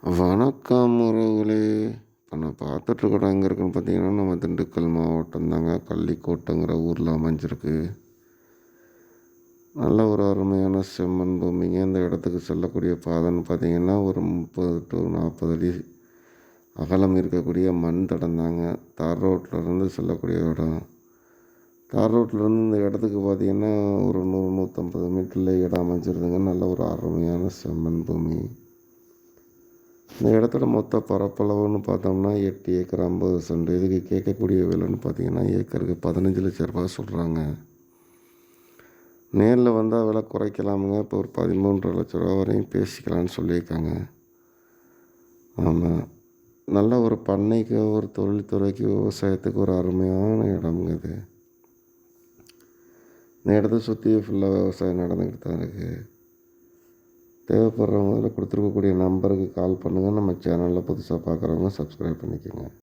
வணக்கம் உறவுகளே! இப்போ நான் பார்த்துட்ருக்க இடம் எங்கே இருக்குன்னு பார்த்தீங்கன்னா, நம்ம திண்டுக்கல் மாவட்டம் தாங்க. கள்ளிக்கோட்டைங்கிற ஊரில் அமைஞ்சிருக்கு. நல்ல ஒரு அருமையான செம்மண் பூமிங்க. இந்த இடத்துக்கு செல்லக்கூடிய பாதைன்னு பார்த்தீங்கன்னா, ஒரு 30 to 40 அடி அகலம் இருக்கக்கூடிய மண் தடம் தாங்க. தார் ரோட்லேருந்து செல்லக்கூடிய இடம். தார் ரோட்லேருந்து இந்த இடத்துக்கு பார்த்தீங்கன்னா, ஒரு 100, 150 மீட்டரில் இடம் அமைஞ்சிருதுங்க. நல்ல ஒரு அருமையான செம்மண் பூமி. இந்த இடத்தோட மொத்த பரப்பளவுன்னு பார்த்தோம்னா 8 ஏக்கர் 50 சென்ட். இதுக்கு கேட்கக்கூடிய விலைன்னு பார்த்தீங்கன்னா, ஏக்கருக்கு 15,00,000 சொல்கிறாங்க. நேரில் வந்தால் விலை குறைக்கலாமுங்க. இப்போ ஒரு 13,50,000 வரையும் பேசிக்கலான்னு சொல்லியிருக்காங்க. ஆமாம். நல்ல ஒரு பண்ணைக்கு, ஒரு தொழில்துறைக்கு, விவசாயத்துக்கு ஒரு அருமையான இடம்ங்க இது. இந்த இடத்த சுற்றி ஃபுல்லாக விவசாயம் நடந்துக்கிட்டு தான் இருக்குது. தேவைப்படுறவங்க இதில் கொடுத்துருக்கக்கூடிய நம்பருக்கு கால் பண்ணுங்கள். நம்ம சேனலில் புதுசாக பார்க்குறவங்க சப்ஸ்கிரைப் பண்ணிக்கோங்க.